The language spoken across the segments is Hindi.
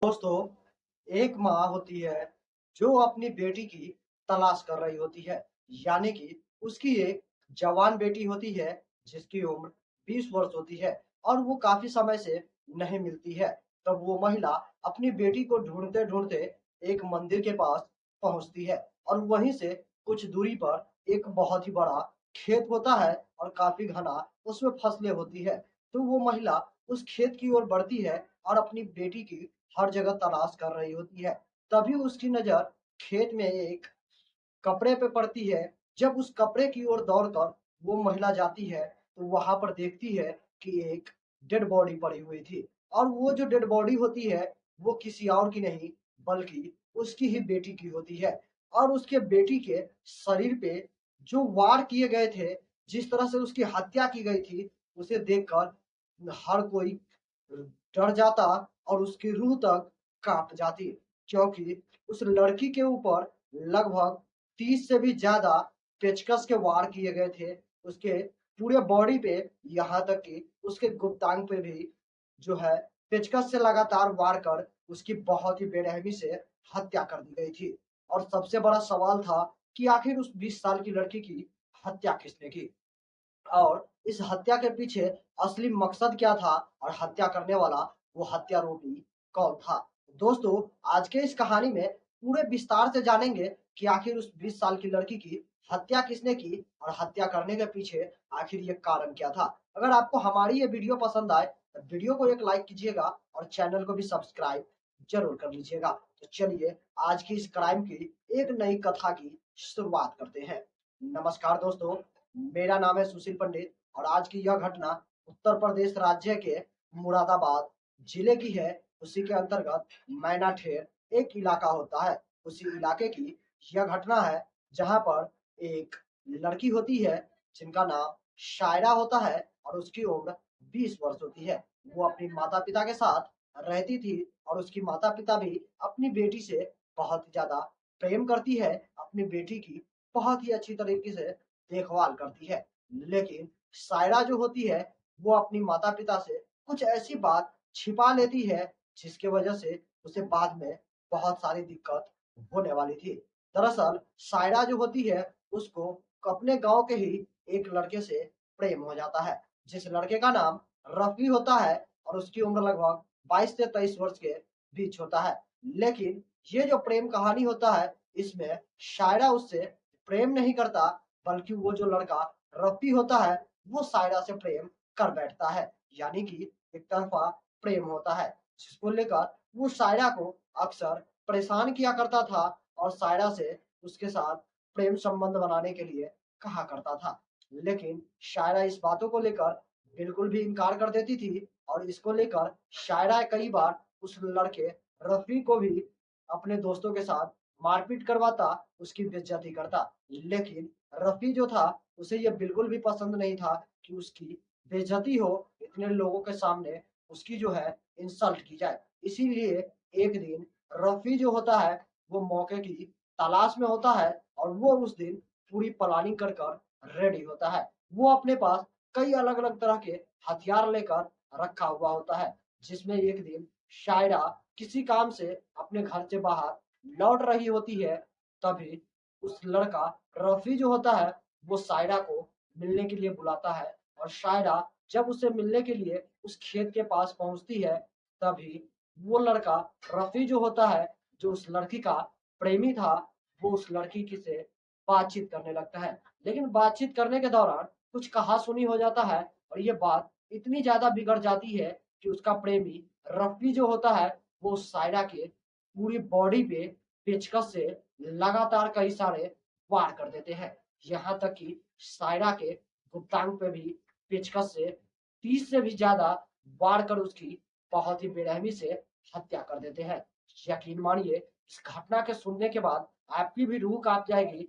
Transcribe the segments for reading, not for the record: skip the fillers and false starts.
दोस्तों, एक माँ होती है जो अपनी बेटी की तलाश कर रही होती है। यानी कि उसकी एक जवान बेटी होती है जिसकी उम्र 20 वर्ष होती है और वो काफी समय से नहीं मिलती है। तब वो महिला अपनी बेटी को ढूंढते ढूंढते एक मंदिर के पास पहुंचती है और वहीं से कुछ दूरी पर एक बहुत ही बड़ा खेत होता है और काफी घना उसमें फसलें होती है। तो वो महिला उस खेत की ओर बढ़ती है और अपनी बेटी की हर जगह तलाश कर रही होती है। तभी उसकी नज़र खेत में एक कपड़े पे पड़ती है। जब उस कपड़े की ओर दौड़कर वो महिला जाती है, तो वहाँ पर देखती है कि एक डेड बॉडी पड़ी हुई थी और वो जो डेड बॉडी होती है, वो किसी और की नहीं, बल्कि उसकी ही बेटी की होती है। और उसके बेटी के शरीर पे जो वार किए गए थे, जिस तरह से उसकी हत्या की गई थी, उसे देखकर हर कोई डर जाता और उसकी रूह तक काँप जाती, क्योंकि उस लड़की के ऊपर लगभग 30 से भी ज़्यादा पेचकस के वार किए गए थे। उसके पूरे बॉडी पे, यहाँ तक कि उसके गुप्तांग पे भी जो है पेचकस से लगातार वार कर उसकी बहुत ही बेरहमी से हत्या कर दी गई थी। और सबसे बड़ा सवाल था कि आखिर उस 20 साल की लड़की की हत्या किसने की? और इस हत्या के पीछे असली मकसद क्या था और हत्या करने वाला वो हत्यारोपी कौन था? दोस्तों, आज के इस कहानी में पूरे विस्तार से जानेंगे कि आखिर उस 20 साल की लड़की की हत्या किसने की और हत्या करने के पीछे आखिर ये कारण क्या था। अगर आपको हमारी ये वीडियो पसंद आए तो वीडियो को एक लाइक कीजिएगा और चैनल को भी सब्सक्राइब जरूर कर लीजिएगा। तो चलिए आज की इस क्राइम की एक नई कथा की शुरुआत करते हैं। नमस्कार दोस्तों, मेरा नाम है सुशील पंडित और आज की यह घटना उत्तर प्रदेश राज्य के मुरादाबाद जिले की है। उसी के अंतर्गत मैनाठेर एक इलाका होता है। उसी इलाके की यह घटना है जहां पर एक लड़की होती है जिनका नाम शायरा होता है और उसकी उम्र 20 वर्ष होती है। वो अपनी माता पिता के साथ रहती थी और उसकी माता पिता भी अपनी बेटी से बहुत ही ज्यादा प्रेम करती है। अपनी बेटी की बहुत ही अच्छी तरीके से देखभाल करती है। लेकिन सायरा जो होती है, वो अपनी माता-पिता से कुछ ऐसी बात छिपा लेती है जिसकी वजह से उसे बाद में बहुत सारी दिक्कत होने वाली थी। दरअसल सायरा जो होती है, उसको अपने गाँव के ही एक लड़के से प्रेम हो जाता है, जिस लड़के का नाम रफ़ी होता है और उसकी उम्र लगभग 22 से 23 वर्ष के बीच होता है। लेकिन ये जो प्रेम कहानी होता है, इसमें शायरा उससे प्रेम नहीं करता, बल्कि वो जो लड़का रफ़ी होता है, वो सायरा से प्रेम कर बैठता है। यानी कि एक तरफ़ा प्रेम होता है, जिसको लेकर वो सायरा को अक्सर परेशान किया करता था और सायरा से उसके साथ प्रेम संबंध बनाने के लिए कहा करता था। लेकिन शायरा इस बातों को लेकर बिल्कुल भी इनकार कर देती थी और इसको लेकर शायरा कई बार उस लड़के रफ़ी को भी अपने दोस्तों के साथ मारपीट करवाता, उसकी बेइज्जती करता। लेकिन रफ़ी जो था, उसे ये बिल्कुल भी पसंद नहीं था कि उसकी बेइज्जती हो, इतने लोगों के सामने उसकी जो है इंसल्ट की जाए। इसीलिए एक दिन रफ़ी जो होता है, वो मौके की तलाश में होता है और वो उस दिन पूरी प्लानिंग कर रेडी होता है। वो अपने पास कई अलग-अलग तरह के हथियार लेकर रखा हुआ होता है, जिसमें एक दिन शायरा किसी काम से अपने घर से बाहर लौट रही होती है। तभी उस लड़का रफ़ी जो होता है, वो शायरा को मिलने के लिए बुलाता है और शायरा जब उसे मिलने के लिए उस खेत के पास पहुँचती है, तभी वो लड़का रफ़ी जो होता है, जो उस लड़की का प्रेमी था, वो उस लड़की की से बातचीत करने लगता है। लेकिन बातचीत करने के दौरान कुछ कहा-सुनी हो जाता है और ये बात इतनी ज़्यादा बिगड़ जाती है कि उसका प्रेमी रफ़ी जो होता है, वो शायरा के पूरी बॉडी पे पेचकस से लगातार कई सारे वार कर देते हैं। यहाँ तक कि शायरा के गुप्तांग पे भी पेचकस से 30 से भी ज़्यादा वार कर उसकी बहुत ही बेरहमी से हत्या कर देते हैं। यकीन मानिए, इस घटना के सुनने के बाद आपकी भी रूह काँप जाएगी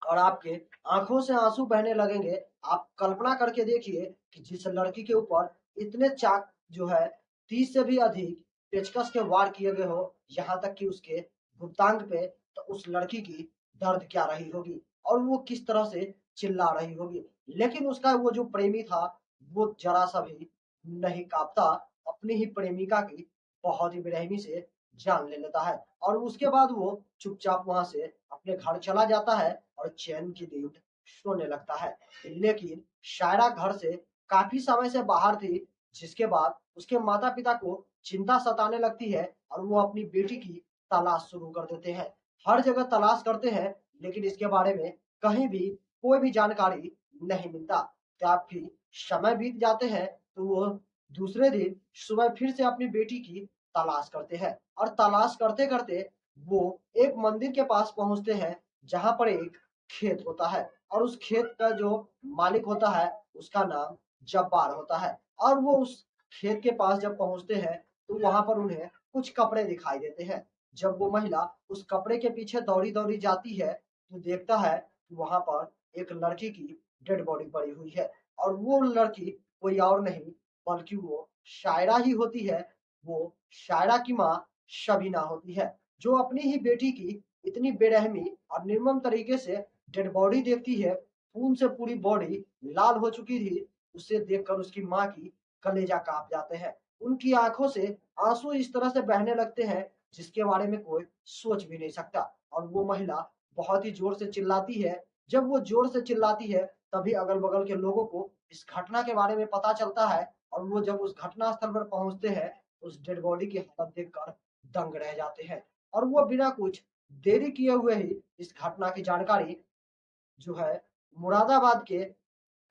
और आपके आँखों से आँसू बहने लगेंगे। आप कल्पना करके देखिए कि जिस लड़की के ऊपर इतने चाक जो है 30 से भी अधिक पेचकस के वार किए गए हो, यहाँ तक कि उसके गुप्तांग पे, तो उस लड़की की दर्द क्या रही होगी और वो किस तरह से चिल्ला रही होगी। लेकिन उसका वो जो प्रेमी था, वो ज़रा-सा भी नहीं काँपता अपनी ही प्रेमिका की बहुत ही बेरहमी से जान ले लेता है और उसके बाद वो चुपचाप वहां से अपने घर चला जाता है और चैन की नींद सोने लगता है। लेकिन शायरा घर से काफी समय से बाहर थी, जिसके बाद उसके माता पिता को चिंता सताने लगती है और वो अपनी बेटी की तलाश शुरू कर देते हैं। हर जगह तलाश करते हैं, लेकिन इसके बारे में कहीं भी कोई भी जानकारी नहीं मिलता। काफी समय बीत जाते हैं, तो वो दूसरे दिन सुबह फिर से अपनी बेटी की तलाश करते हैं और तलाश करते करते वो एक मंदिर के पास पहुंचते हैं, जहां पर एक खेत होता है और उस खेत का जो मालिक होता है उसका नाम जब्बार होता है। और वो उस खेत के पास जब पहुंचते हैं, तो वहां पर उन्हें कुछ कपड़े दिखाई देते हैं। जब वो महिला उस कपड़े के पीछे दौड़ी दौड़ी जाती है, तो देखता है कि वहां पर एक लड़की की डेड बॉडी पड़ी हुई है और वो लड़की कोई और नहीं बल्कि वो शायरा ही होती है। वो शायरा की माँ शबीना होती है, जो अपनी ही बेटी की इतनी बेरहमी और निर्मम तरीके से डेड बॉडी देखती है। खून से पूरी बॉडी लाल हो चुकी थी। उसे देखकर उसकी माँ की कलेजा कांप जाते हैं। उनकी आंखों से आंसू इस तरह से बहने लगते हैं, जिसके बारे में कोई सोच भी नहीं सकता। और वो महिला बहुत ही जोर से चिल्लाती है। जब वो जोर से चिल्लाती है, तभी अगल बगल के लोगों को इस घटना के बारे में पता चलता है और वो जब उस घटना स्थल पर पहुंचते हैं, उस डेड बॉडी की हालत देखकर दंग रह जाते हैं। और वो बिना कुछ देरी किए हुए ही इस घटना की जानकारी जो है मुरादाबाद के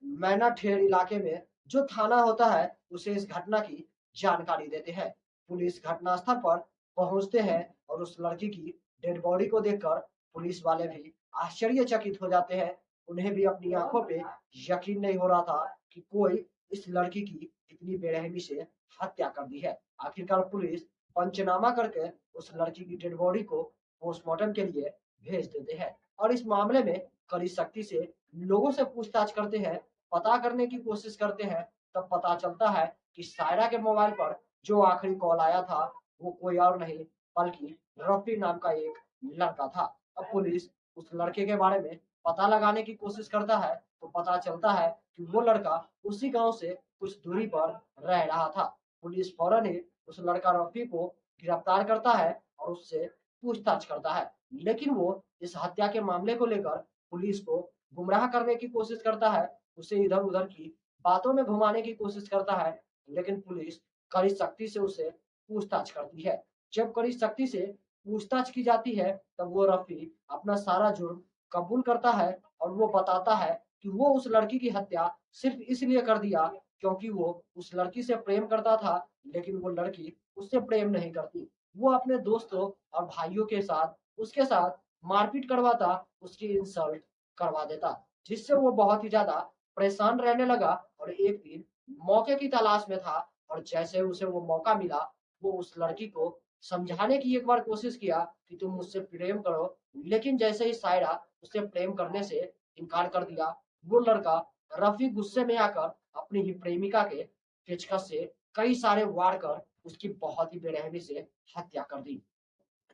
मैनाठेड़ इलाके में जो थाना होता है उसे इस घटना की जानकारी देते हैं। पुलिस घटनास्थल पर पहुंचते हैं और उस लड़की की डेड बॉडी को देखकर पुलिस वाले भी आश्चर्यचकित हो जाते हैं। उन्हें भी अपनी आंखों पे यकीन नहीं हो रहा था कि कोई इस लड़की की इतनी बेरहमी से हत्या कर दी है। आखिरकार पुलिस पंचनामा करके उस लड़की की डेड बॉडी को पोस्टमार्टम के लिए भेज देते हैं और इस मामले में कड़ी सख्ती से लोगों से पूछताछ करते हैं, पता करने की कोशिश करते हैं। तब पता चलता है कि सायरा के मोबाइल पर जो आखिरी कॉल आया था वो कोई और नहीं बल्कि रफी नाम का एक लड़का था। अब पुलिस उस लड़के के बारे में पता लगाने की कोशिश करता है, तो पता चलता है कि वो लड़का उसी गांव से कुछ दूरी पर रह रहा था। पुलिस फौरन ही उस लड़का रफी को गिरफ्तार करता है और उससे पूछताछ करता है। लेकिन वो इस हत्या के मामले को लेकर पुलिस को गुमराह करने की कोशिश करता है, उसे इधर उधर की बातों में घुमाने की कोशिश करता है। लेकिन पुलिस कड़ी सख्ती से उसे पूछताछ करती है। जब कड़ी सख्ती से पूछताछ की जाती है, तब वो रफी अपना सारा जुर्म कबूल करता है और वो बताता है कि वो उस लड़की की हत्या सिर्फ इसलिए कर दिया क्योंकि वो उस लड़की से प्रेम करता था। लेकिन वो लड़की उससे प्रेम नहीं करती। वो अपने दोस्तों और भाइयों के साथ उसके साथ मारपीट करवाता, उसकी इंसल्ट करवा देता, जिससे वो बहुत ही ज्यादा परेशान रहने लगा। और एक दिन मौके की तलाश में था और जैसे उसे वो मौका मिला, वो उस लड़की को समझाने की एक बार कोशिश किया कि तुम मुझसे प्रेम करो। लेकिन जैसे ही सायरा उससे प्रेम करने से इनकार कर दिया, वो लड़का रफी गुस्से में आकर अपनी ही प्रेमिका के पेचकस से कई सारे वार कर उसकी बहुत ही बेरहमी से हत्या कर दी।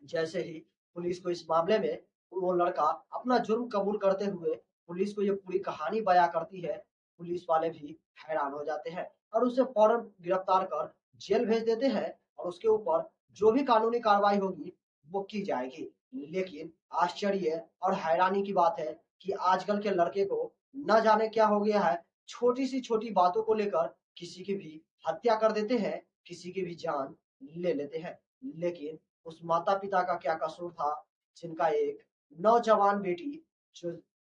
जैसे ही पुलिस को इस मामले में वो लड़का अपना जुर्म कबूल करते हुए पुलिस को ये पूरी कहानी बयां करती है, पुलिस वाले भी हैरान हो जाते हैं और उसे फौरन गिरफ्तार कर जेल भेज देते हैं और उसके ऊपर जो भी कानूनी कार्रवाई होगी वो की जाएगी। लेकिन आश्चर्य और हैरानी की बात है कि आजकल के लड़के को न जाने क्या हो गया है, छोटी सी छोटी बातों को लेकर किसी की भी हत्या कर देते हैं, किसी की भी जान ले लेते हैं। लेकिन उस माता-पिता का क्या कसूर था, जिनका एक नौजवान बेटी जो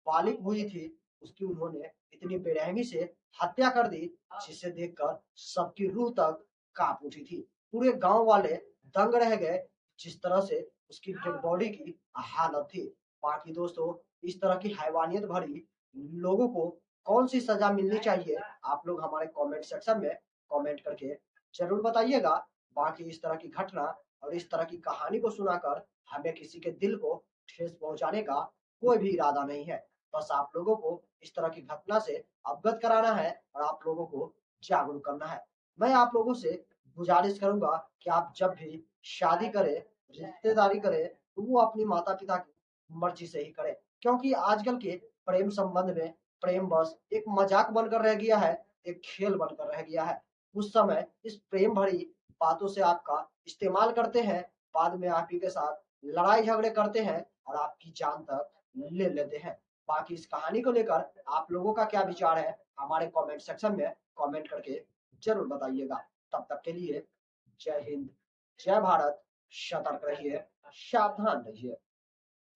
बालिग हुई थी, उसकी उन्होंने इतनी बेरहमी से हत्या कर दी, जिसे देखकर सबकी रूह तक काँप उठी थी। पूरे गाँव वाले दंग रह गए, जिस तरह से उसकी डेड बॉडी की हालत थी। बाकी दोस्तों, इस तरह की हैवानियत भरी लोगों को कौन-सी सज़ा मिलनी चाहिए, आप लोग हमारे कमेंट सेक्शन में कमेंट करके ज़रूर बताइएगा। बाकी इस तरह की घटना और इस तरह की कहानी को सुनाकर हमें किसी के दिल को ठेस पहुंचाने का कोई भी इरादा नहीं है। बस आप लोगों को इस तरह की घटना से अवगत कराना है और आप लोगों को जागरूक करना है। मैं आप लोगों से गुजारिश करूंगा कि आप जब भी शादी करें, रिश्तेदारी करें, तो वो अपनी माता-पिता की मर्जी से ही करें। क्योंकि आजकल के प्रेम संबंध में प्रेम बस एक मजाक बनकर रह गया है, एक खेल बनकर रह गया है। उस समय इस प्रेम भरी बातों से आपका इस्तेमाल करते हैं, बाद में आप ही के साथ लड़ाई झगड़े करते हैं और आपकी जान तक ले लेते हैं। बाकी इस कहानी को लेकर आप लोगों का क्या विचार है हमारे कमेंट सेक्शन में कमेंट करके ज़रूर बताइएगा। तब तक के लिए जय हिंद, जय भारत, सतर्क रहिए, सावधान रहिए।